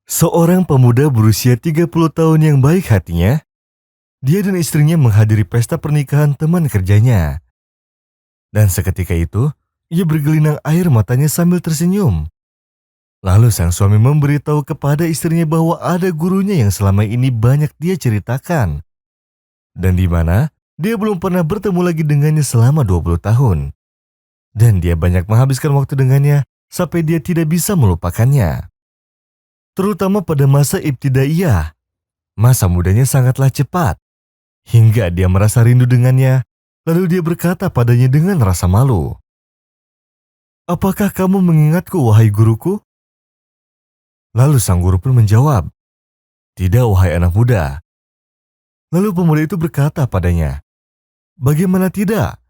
Seorang pemuda berusia 30 tahun yang baik hatinya, dia dan istrinya menghadiri pesta pernikahan teman kerjanya. Dan seketika itu, ia bergelinang air matanya sambil tersenyum. Lalu sang suami memberitahu kepada istrinya bahwa ada gurunya yang selama ini banyak dia ceritakan. Dan di mana dia belum pernah bertemu lagi dengannya selama 20 tahun. Dan dia banyak menghabiskan waktu dengannya sampai dia tidak bisa melupakannya. Terutama pada masa ibtidaiyah. Masa mudanya sangatlah cepat. Hingga dia merasa rindu dengannya, lalu dia berkata padanya dengan rasa malu. "Apakah kamu mengingatku, wahai guruku?" Lalu sang guru pun menjawab, "Tidak, wahai anak muda." Lalu pemuda itu berkata padanya, "Bagaimana tidak?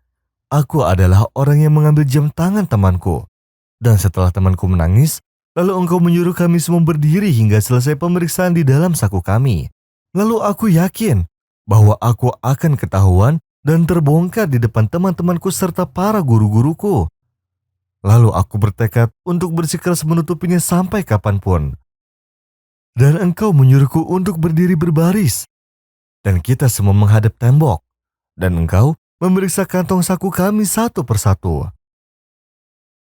Aku adalah orang yang mengambil jam tangan temanku. Dan setelah temanku menangis, lalu engkau menyuruh kami semua berdiri hingga selesai pemeriksaan di dalam saku kami. Lalu aku yakin bahwa aku akan ketahuan dan terbongkar di depan teman-temanku serta para guru-guruku. Lalu aku bertekad untuk bersikeras menutupinya sampai kapanpun. Dan engkau menyuruhku untuk berdiri berbaris. Dan kita semua menghadap tembok. Dan engkau memeriksa kantong saku kami satu persatu.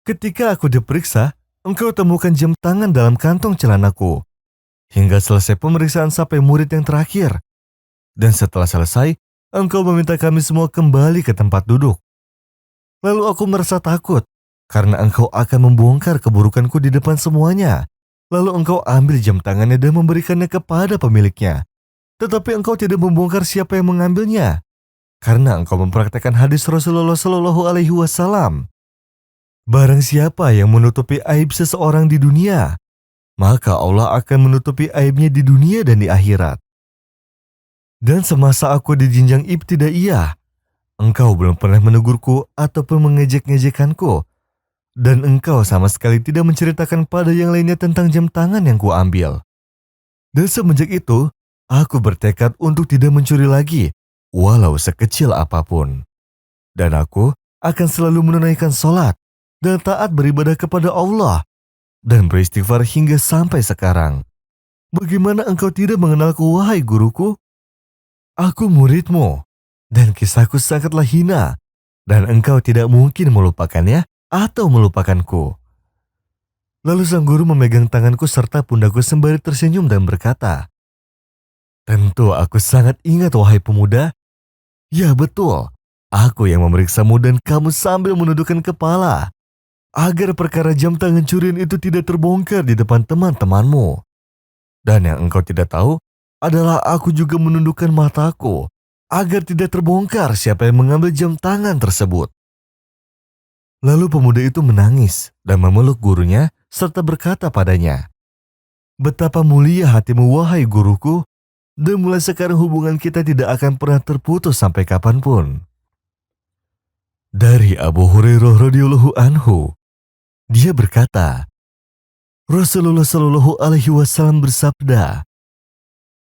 Ketika aku diperiksa, engkau temukan jam tangan dalam kantong celanaku. Hingga selesai pemeriksaan sampai murid yang terakhir. Dan setelah selesai, engkau meminta kami semua kembali ke tempat duduk. Lalu aku merasa takut, karena engkau akan membongkar keburukanku di depan semuanya. Lalu engkau ambil jam tangannya dan memberikannya kepada pemiliknya. Tetapi engkau tidak membongkar siapa yang mengambilnya, karena engkau mempraktekkan hadis Rasulullah Shallallahu Alaihi Wasallam. Barang siapa yang menutupi aib seseorang di dunia, maka Allah akan menutupi aibnya di dunia dan di akhirat. Dan semasa aku di jenjang ibtidaiyah, engkau belum pernah menegurku ataupun mengejek-ngejekanku. Dan engkau sama sekali tidak menceritakan pada yang lainnya tentang jam tangan yang kuambil. Dan semenjak itu, aku bertekad untuk tidak mencuri lagi, walau sekecil apapun. Dan aku akan selalu menunaikan sholat dan taat beribadah kepada Allah dan beristighfar hingga sampai sekarang. Bagaimana engkau tidak mengenalku, wahai guruku? Aku muridmu, dan kisahku sangatlah hina, dan engkau tidak mungkin melupakannya atau melupakanku. Lalu sang guru memegang tanganku serta pundakku sembari tersenyum dan berkata, "Tentu aku sangat ingat, wahai pemuda. Ya betul, aku yang memeriksamu dan kamu sambil menundukkan kepala, agar perkara jam tangan curian itu tidak terbongkar di depan teman-temanmu. Dan yang engkau tidak tahu adalah aku juga menundukkan mataku, agar tidak terbongkar siapa yang mengambil jam tangan tersebut." Lalu pemuda itu menangis dan memeluk gurunya serta berkata padanya, "Betapa mulia hatimu, wahai guruku, dan mulai sekarang hubungan kita tidak akan pernah terputus sampai kapanpun." Dari Abu Hurairah radhiyallahu anhu, dia berkata, Rasulullah Shallallahu Alaihi Wasallam bersabda,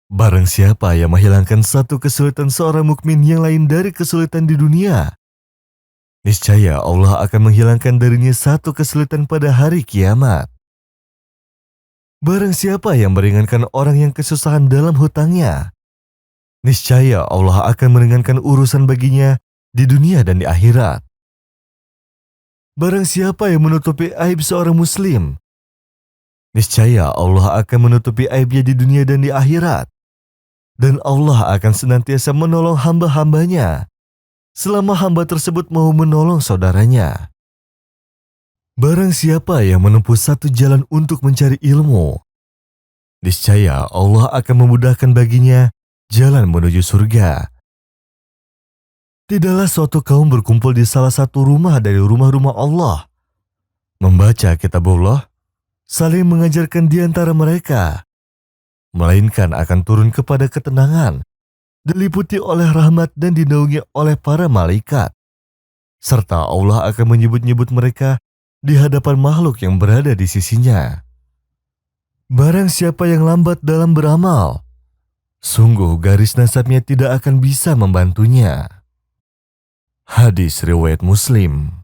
"Barang siapa yang menghilangkan satu kesulitan seorang mukmin yang lain dari kesulitan di dunia, niscaya Allah akan menghilangkan darinya satu kesulitan pada hari kiamat. Barang siapa yang meringankan orang yang kesusahan dalam hutangnya, niscaya Allah akan meringankan urusan baginya di dunia dan di akhirat. Barang siapa yang menutupi aib seorang muslim, niscaya Allah akan menutupi aibnya di dunia dan di akhirat. Dan Allah akan senantiasa menolong hamba-hambanya selama hamba tersebut mau menolong saudaranya. Barang siapa yang menempuh satu jalan untuk mencari ilmu, niscaya Allah akan memudahkan baginya jalan menuju surga. Tidaklah suatu kaum berkumpul di salah satu rumah dari rumah-rumah Allah, membaca kitabullah, saling mengajarkan di antara mereka, melainkan akan turun kepada ketenangan, diliputi oleh rahmat dan dinaungi oleh para malaikat. Serta Allah akan menyebut-nyebut mereka di hadapan makhluk yang berada di sisinya. Barang siapa yang lambat dalam beramal, sungguh garis nasabnya tidak akan bisa membantunya." Hadis riwayat Muslim.